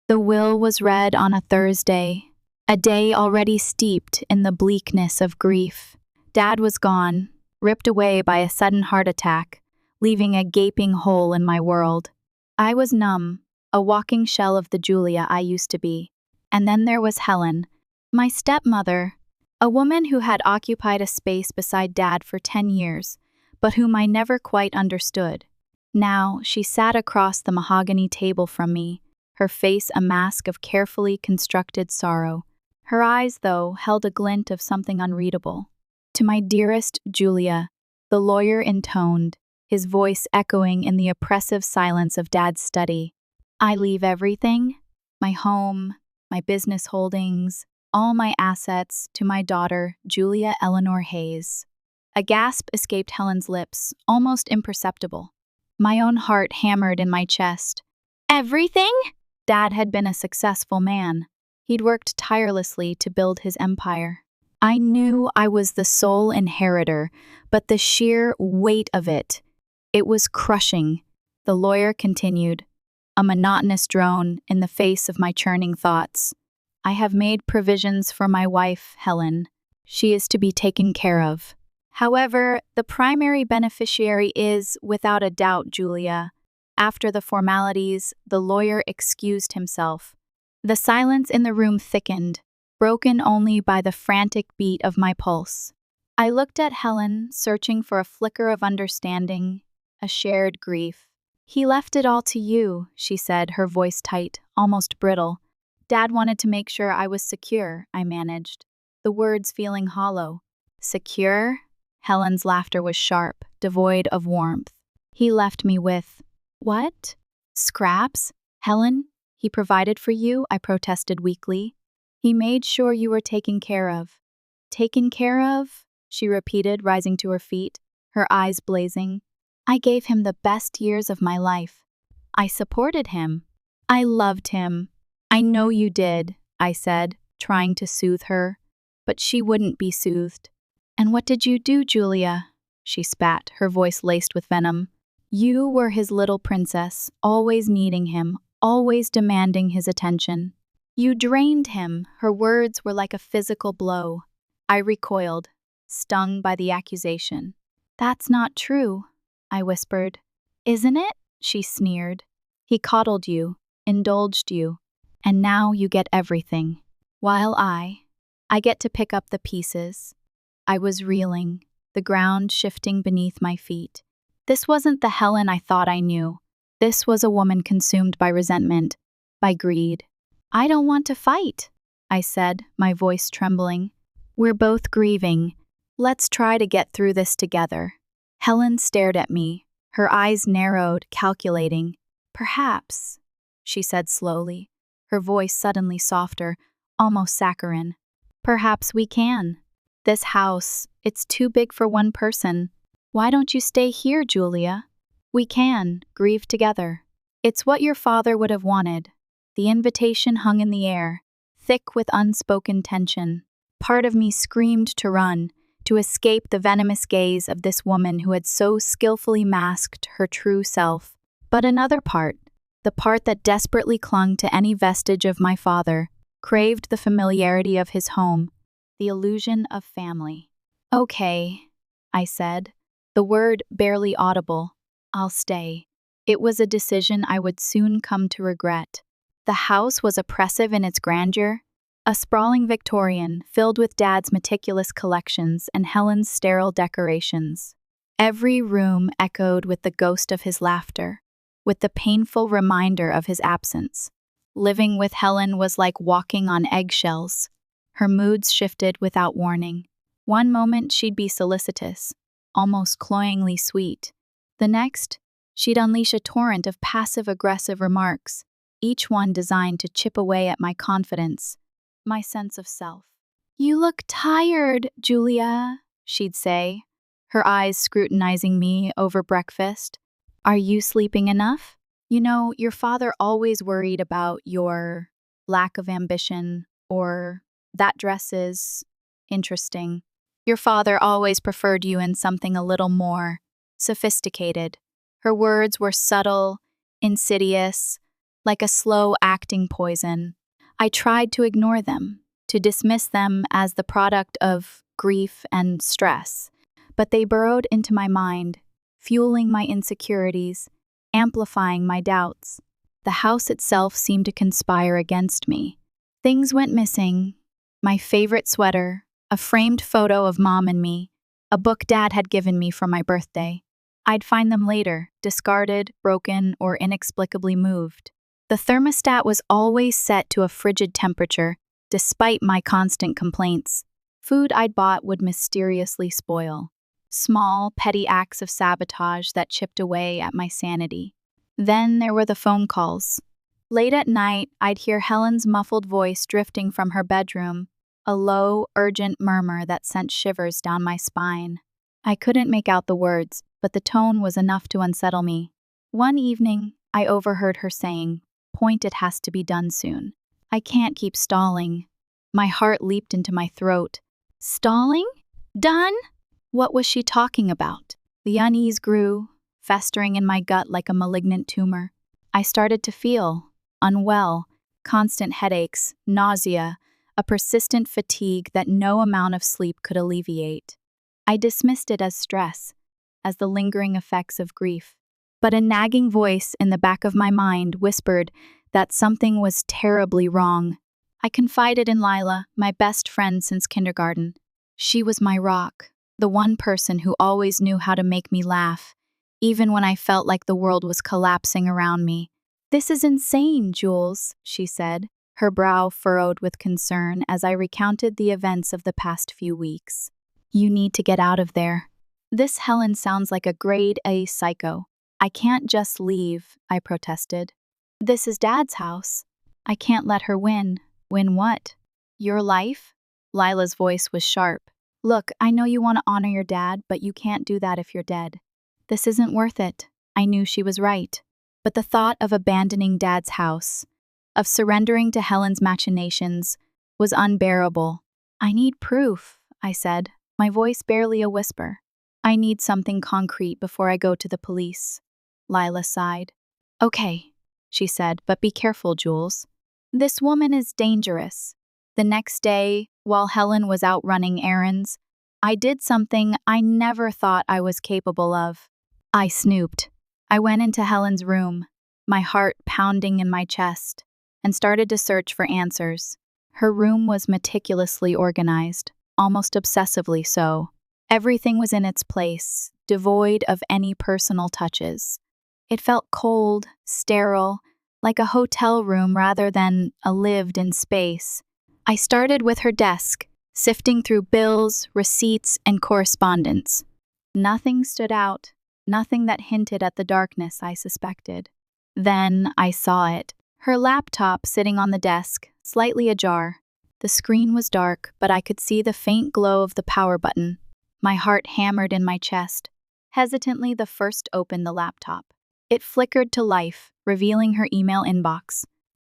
The will was read on a Thursday, a day already steeped in the bleakness of grief. Dad was gone, ripped away by a sudden heart attack, leaving a gaping hole in my world. I was numb, a walking shell of the Julia I used to be. And then there was Helen, my stepmother, a woman who had occupied a space beside Dad for 10 years, but whom I never quite understood. Now she sat across the mahogany table from me, her face a mask of carefully constructed sorrow. Her eyes, though, held a glint of something unreadable. "To my dearest Julia," the lawyer intoned, his voice echoing in the oppressive silence of Dad's study. "I leave everything, my home, my business holdings, all my assets to my daughter, Julia Eleanor Hayes." A gasp escaped Helen's lips, almost imperceptible. My own heart hammered in my chest. Everything? Dad had been a successful man. He'd worked tirelessly to build his empire. I knew I was the sole inheritor, but the sheer weight of it was crushing. The lawyer continued, a monotonous drone in the face of my churning thoughts. "I have made provisions for my wife, Helen. She is to be taken care of. However, the primary beneficiary is, without a doubt, Julia." After the formalities, the lawyer excused himself. The silence in the room thickened, broken only by the frantic beat of my pulse. I looked at Helen, searching for a flicker of understanding, a shared grief. "He left it all to you," she said, her voice tight, almost brittle. "Dad wanted to make sure I was secure," I managed, the words feeling hollow. "Secure?" Helen's laughter was sharp, devoid of warmth. "He left me with..." "What? Scraps? Helen? He provided for you?" I protested weakly. "He made sure you were taken care of." "Taken care of?" she repeated, rising to her feet, her eyes blazing. "I gave him the best years of my life. I supported him. I loved him." "I know you did," I said, trying to soothe her. But she wouldn't be soothed. "And what did you do, Julia?" she spat, her voice laced with venom. "You were his little princess, always needing him, always demanding his attention. You drained him." Her words were like a physical blow. I recoiled, stung by the accusation. "That's not true," I whispered. "Isn't it?" she sneered. "He coddled you, indulged you, and now you get everything. While I get to pick up the pieces." I was reeling, the ground shifting beneath my feet. This wasn't the Helen I thought I knew. This was a woman consumed by resentment, by greed. "I don't want to fight," I said, my voice trembling. "We're both grieving. Let's try to get through this together." Helen stared at me, her eyes narrowed, calculating. "Perhaps," she said slowly, her voice suddenly softer, almost saccharine. "Perhaps we can. This house, it's too big for one person. Why don't you stay here, Julia? We can grieve together. It's what your father would have wanted." The invitation hung in the air, thick with unspoken tension. Part of me screamed to run, to escape the venomous gaze of this woman who had so skillfully masked her true self. But another part, the part that desperately clung to any vestige of my father, craved the familiarity of his home, the illusion of family. "Okay," I said, the word barely audible. "I'll stay." It was a decision I would soon come to regret. The house was oppressive in its grandeur, a sprawling Victorian filled with Dad's meticulous collections and Helen's sterile decorations. Every room echoed with the ghost of his laughter, with the painful reminder of his absence. Living with Helen was like walking on eggshells. Her moods shifted without warning. One moment she'd be solicitous, almost cloyingly sweet. The next, she'd unleash a torrent of passive-aggressive remarks, each one designed to chip away at my confidence, my sense of self. "You look tired, Julia," she'd say, her eyes scrutinizing me over breakfast. "Are you sleeping enough? You know, your father always worried about your lack of ambition, or that dress is interesting. Your father always preferred you in something a little more sophisticated." Her words were subtle, insidious, like a slow-acting poison. I tried to ignore them, to dismiss them as the product of grief and stress, but they burrowed into my mind, fueling my insecurities, amplifying my doubts. The house itself seemed to conspire against me. Things went missing: my favorite sweater, a framed photo of Mom and me, a book Dad had given me for my birthday. I'd find them later, discarded, broken, or inexplicably moved. The thermostat was always set to a frigid temperature, despite my constant complaints. Food I'd bought would mysteriously spoil. Small, petty acts of sabotage that chipped away at my sanity. Then there were the phone calls. Late at night, I'd hear Helen's muffled voice drifting from her bedroom, a low, urgent murmur that sent shivers down my spine. I couldn't make out the words, but the tone was enough to unsettle me. One evening, I overheard her saying, "Point, it has to be done soon. I can't keep stalling." My heart leaped into my throat. Stalling? Done? What was she talking about? The unease grew, festering in my gut like a malignant tumor. I started to feel unwell, constant headaches, nausea, a persistent fatigue that no amount of sleep could alleviate. I dismissed it as stress, as the lingering effects of grief. But a nagging voice in the back of my mind whispered that something was terribly wrong. I confided in Lila, my best friend since kindergarten. She was my rock, the one person who always knew how to make me laugh, even when I felt like the world was collapsing around me. "This is insane, Jules," she said, her brow furrowed with concern as I recounted the events of the past few weeks. "You need to get out of there. This Helen sounds like a grade A psycho." "I can't just leave," I protested. "This is Dad's house. I can't let her win." "Win what? Your life?" Lila's voice was sharp. "Look, I know you want to honor your dad, but you can't do that if you're dead. This isn't worth it." I knew she was right. But the thought of abandoning Dad's house, of surrendering to Helen's machinations, was unbearable. "I need proof," I said, my voice barely a whisper. "I need something concrete before I go to the police." Lila sighed. "Okay," she said, "but be careful, Jules. This woman is dangerous." The next day, while Helen was out running errands, I did something I never thought I was capable of. I snooped. I went into Helen's room, my heart pounding in my chest, and started to search for answers. Her room was meticulously organized, almost obsessively so. Everything was in its place, devoid of any personal touches. It felt cold, sterile, like a hotel room rather than a lived-in space. I started with her desk, sifting through bills, receipts, and correspondence. Nothing stood out, nothing that hinted at the darkness I suspected. Then I saw it. Her laptop sitting on the desk, slightly ajar. The screen was dark, but I could see the faint glow of the power button. My heart hammered in my chest. Hesitantly, the first opened the laptop. It flickered to life, revealing her email inbox.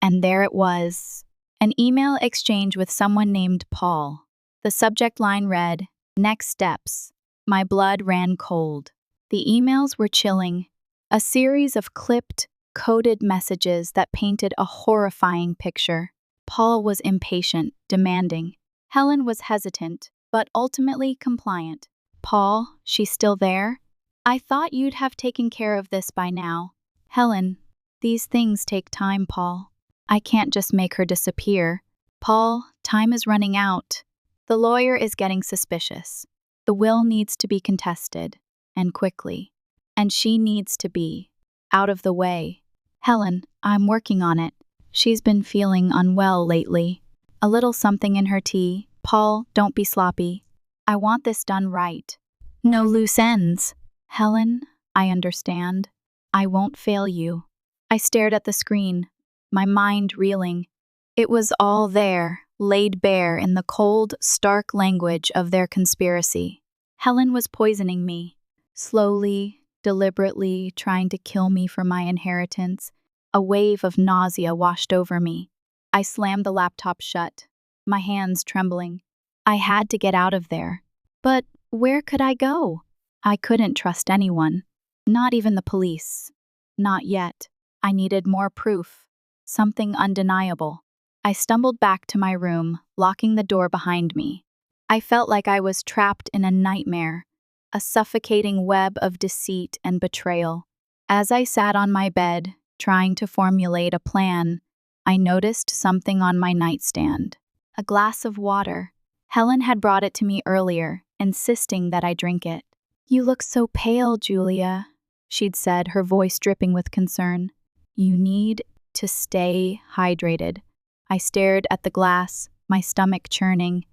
And there it was. An email exchange with someone named Paul. The subject line read, "Next steps." My blood ran cold. The emails were chilling. A series of clipped, coded messages that painted a horrifying picture. Paul was impatient, demanding. Helen was hesitant, but ultimately compliant. "Paul, she's still there? I thought you'd have taken care of this by now." "Helen, these things take time, Paul. I can't just make her disappear." "Paul, time is running out. The lawyer is getting suspicious. The will needs to be contested, and quickly. And she needs to be out of the way." "Helen, I'm working on it. She's been feeling unwell lately. A little something in her tea. Paul, don't be sloppy. I want this done right. No loose ends." "Helen, I understand. I won't fail you." I stared at the screen, my mind reeling. It was all there, laid bare in the cold, stark language of their conspiracy. Helen was poisoning me, slowly, deliberately trying to kill me for my inheritance. A wave of nausea washed over me. I slammed the laptop shut, my hands trembling. I had to get out of there. But where could I go? I couldn't trust anyone, not even the police. Not yet. I needed more proof. something undeniable. I stumbled back to my room, locking the door behind me. I felt like I was trapped in a nightmare, a suffocating web of deceit and betrayal. As I sat on my bed, trying to formulate a plan, I noticed something on my nightstand. A glass of water. Helen had brought it to me earlier, insisting that I drink it. "You look so pale, Julia," she'd said, her voice dripping with concern. "You need to stay hydrated." I stared at the glass, my stomach churning.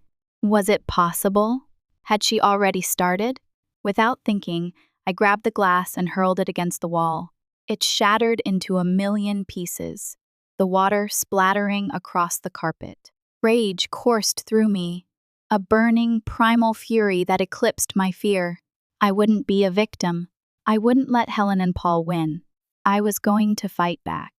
Was it possible? Had she already started? Without thinking, I grabbed the glass and hurled it against the wall. It shattered into a million pieces, the water splattering across the carpet. Rage coursed through me, a burning, primal fury that eclipsed my fear. I wouldn't be a victim. I wouldn't let Helen and Paul win. I was going to fight back.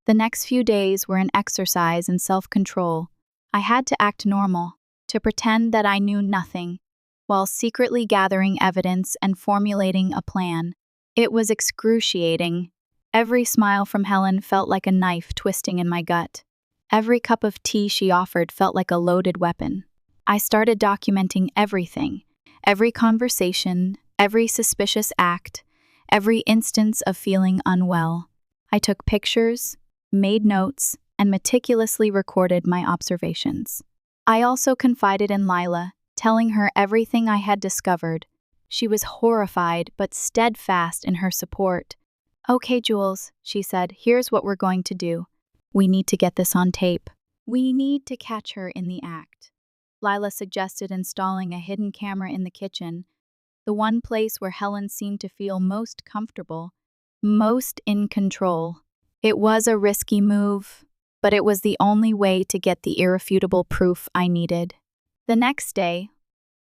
The next few days were an exercise in self-control. I had to act normal, to pretend that I knew nothing, while secretly gathering evidence and formulating a plan. It was excruciating. Every smile from Helen felt like a knife twisting in my gut. Every cup of tea she offered felt like a loaded weapon. I started documenting everything, every conversation, every suspicious act, every instance of feeling unwell. I took pictures, made notes, and meticulously recorded my observations. I also confided in Lila, telling her everything I had discovered. She was horrified but steadfast in her support. "Okay, Jules," she said, "here's what we're going to do. We need to get this on tape. We need to catch her in the act." Lila suggested installing a hidden camera in the kitchen, the one place where Helen seemed to feel most comfortable, most in control. It was a risky move, but it was the only way to get the irrefutable proof I needed. The next day,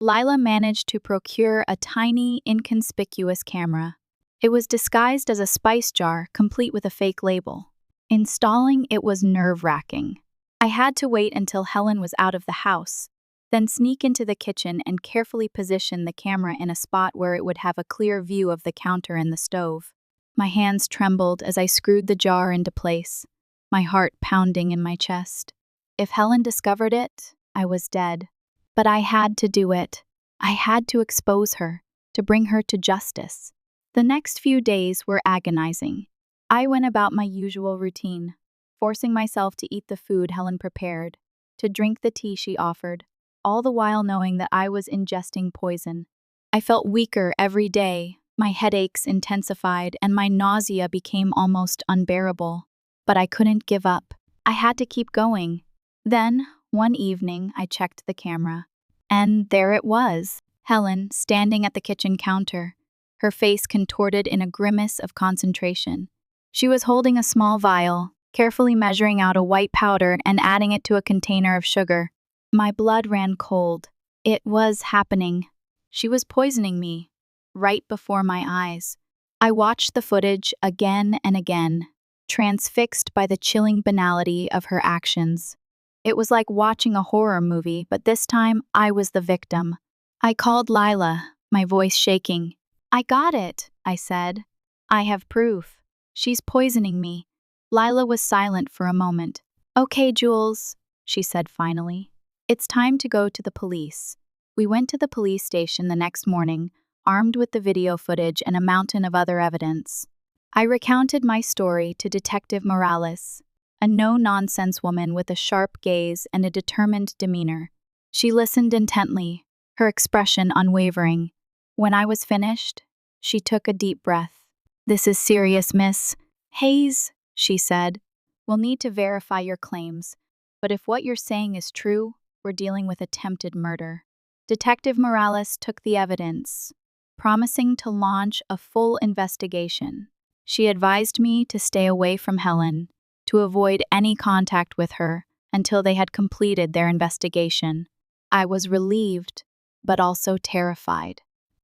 Lila managed to procure a tiny, inconspicuous camera. It was disguised as a spice jar, complete with a fake label. Installing it was nerve-wracking. I had to wait until Helen was out of the house, then sneak into the kitchen and carefully position the camera in a spot where it would have a clear view of the counter and the stove. My hands trembled as I screwed the jar into place, my heart pounding in my chest. If Helen discovered it, I was dead. But I had to do it. I had to expose her, to bring her to justice. The next few days were agonizing. I went about my usual routine, forcing myself to eat the food Helen prepared, to drink the tea she offered, all the while knowing that I was ingesting poison. I felt weaker every day, my headaches intensified, and my nausea became almost unbearable. But I couldn't give up. I had to keep going. Then, one evening, I checked the camera. And there it was, Helen standing at the kitchen counter, her face contorted in a grimace of concentration. She was holding a small vial, carefully measuring out a white powder and adding it to a container of sugar. My blood ran cold. It was happening. She was poisoning me, right before my eyes. I watched the footage again and again, transfixed by the chilling banality of her actions. It was like watching a horror movie, but this time I was the victim. I called Lila, my voice shaking. "I got it," I said. "I have proof. She's poisoning me." Lila was silent for a moment. "Okay, Jules," she said finally. "It's time to go to the police." We went to the police station the next morning, armed with the video footage and a mountain of other evidence. I recounted my story to Detective Morales, a no-nonsense woman with a sharp gaze and a determined demeanor. She listened intently, her expression unwavering. When I was finished, she took a deep breath. "This is serious, Miss Hayes," she said. "We'll need to verify your claims, but if what you're saying is true, we're dealing with attempted murder." Detective Morales took the evidence, promising to launch a full investigation. She advised me to stay away from Helen, to avoid any contact with her until they had completed their investigation. I was relieved, but also terrified.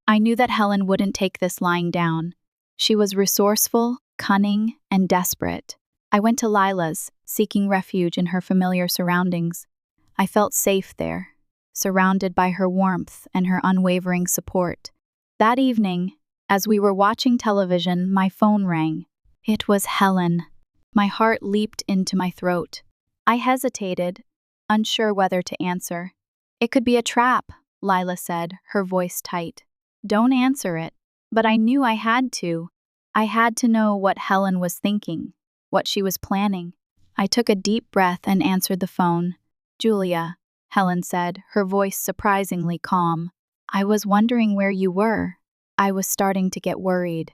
I knew that Helen wouldn't take this lying down. She was resourceful, cunning, and desperate. I went to Lila's, seeking refuge in her familiar surroundings. I felt safe there, surrounded by her warmth and her unwavering support. That evening, as we were watching television, my phone rang. It was Helen. My heart leaped into my throat. I hesitated, unsure whether to answer. "It could be a trap," Lila said, her voice tight. "Don't answer it." But I knew I had to. I had to know what Helen was thinking, what she was planning. I took a deep breath and answered the phone. "Julia," Helen said, her voice surprisingly calm. "I was wondering where you were." I was starting to get worried.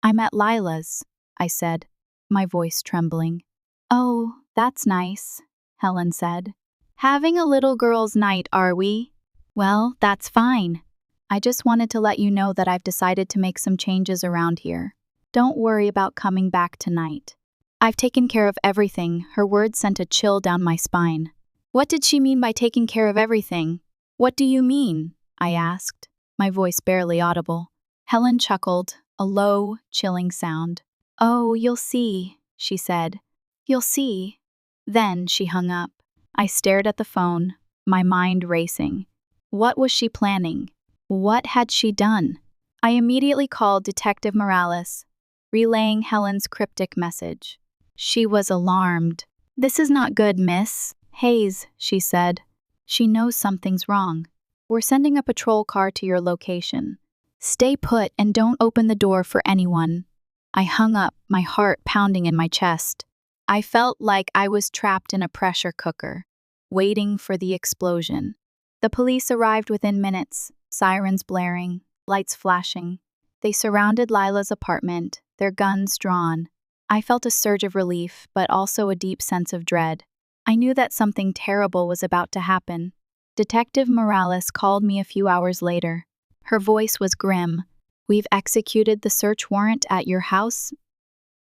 "I'm at Lila's," I said, my voice trembling. "Oh, that's nice," Helen said. "Having a little girls' night, are we?" "Well, that's fine. I just wanted to let you know that I've decided to make some changes around here. Don't worry about coming back tonight. I've taken care of everything." Her words sent a chill down my spine. What did she mean by taking care of everything? "What do you mean?" I asked, my voice barely audible. Helen chuckled, a low, chilling sound. "Oh, you'll see," she said. "You'll see." Then she hung up. I stared at the phone, my mind racing. What was she planning? What had she done? I immediately called Detective Morales, relaying Helen's cryptic message. She was alarmed. "This is not good, miss. Hayes," she said. "She knows something's wrong. We're sending a patrol car to your location. Stay put and don't open the door for anyone." I hung up, my heart pounding in my chest. I felt like I was trapped in a pressure cooker, waiting for the explosion. The police arrived within minutes, sirens blaring, lights flashing. They surrounded Lila's apartment, their guns drawn. I felt a surge of relief, but also a deep sense of dread. I knew that something terrible was about to happen. Detective Morales called me a few hours later. Her voice was grim. "We've executed the search warrant at your house,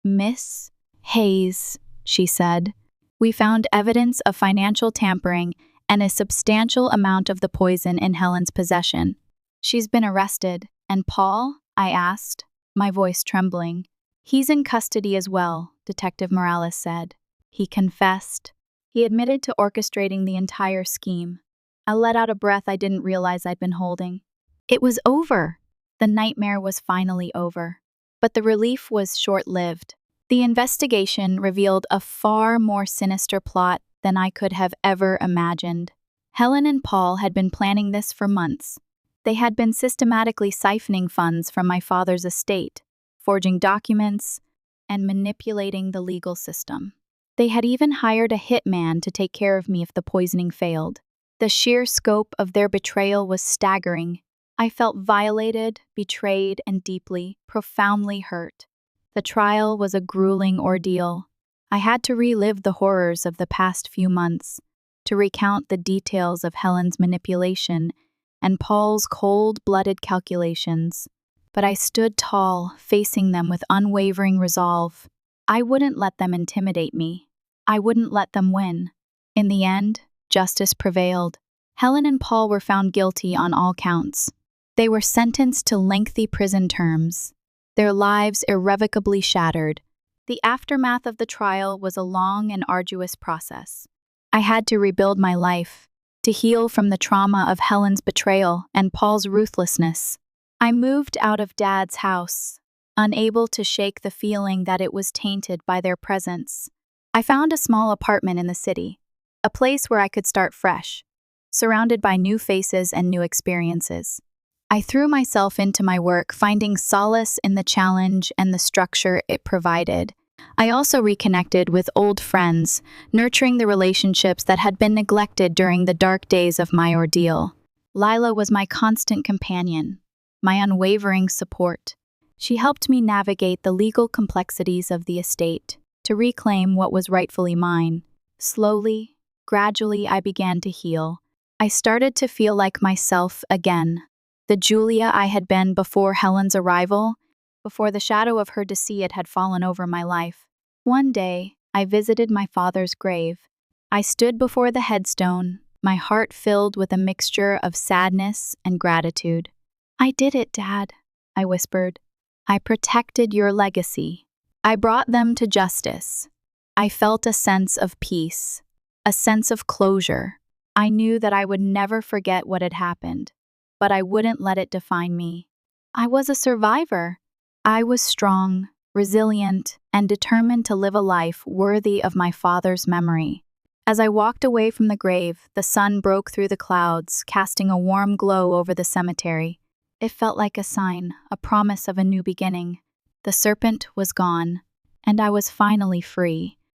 Miss Hayes," she said. "We found evidence of financial tampering and a substantial amount of the poison in Helen's possession." "She's been arrested. And Paul?" I asked, my voice trembling. "He's in custody as well," Detective Morales said. "He confessed. He admitted to orchestrating the entire scheme." I let out a breath I didn't realize I'd been holding. It was over. The nightmare was finally over. But the relief was short-lived. The investigation revealed a far more sinister plot than I could have ever imagined. Helen and Paul had been planning this for months. They had been systematically siphoning funds from my father's estate, forging documents, and manipulating the legal system. They had even hired a hitman to take care of me if the poisoning failed. The sheer scope of their betrayal was staggering. I felt violated, betrayed, and deeply, profoundly hurt. The trial was a grueling ordeal. I had to relive the horrors of the past few months, to recount the details of Helen's manipulation and Paul's cold-blooded calculations. But I stood tall, facing them with unwavering resolve. I wouldn't let them intimidate me. I wouldn't let them win. In the end, justice prevailed. Helen and Paul were found guilty on all counts. They were sentenced to lengthy prison terms, their lives irrevocably shattered. The aftermath of the trial was a long and arduous process. I had to rebuild my life, to heal from the trauma of Helen's betrayal and Paul's ruthlessness. I moved out of Dad's house, unable to shake the feeling that it was tainted by their presence. I found a small apartment in the city, a place where I could start fresh, surrounded by new faces and new experiences. I threw myself into my work, finding solace in the challenge and the structure it provided. I also reconnected with old friends, nurturing the relationships that had been neglected during the dark days of my ordeal. Lila was my constant companion, my unwavering support. She helped me navigate the legal complexities of the estate, to reclaim what was rightfully mine. Slowly, gradually, I began to heal. I started to feel like myself again. The Julia I had been before Helen's arrival, before the shadow of her deceit had fallen over my life. One day, I visited my father's grave. I stood before the headstone, my heart filled with a mixture of sadness and gratitude. "I did it, Dad," I whispered. "I protected your legacy. I brought them to justice." I felt a sense of peace, a sense of closure. I knew that I would never forget what had happened, but I wouldn't let it define me. I was a survivor. I was strong, resilient, and determined to live a life worthy of my father's memory. As I walked away from the grave, the sun broke through the clouds, casting a warm glow over the cemetery. It felt like a sign, a promise of a new beginning. The serpent was gone, and I was finally free.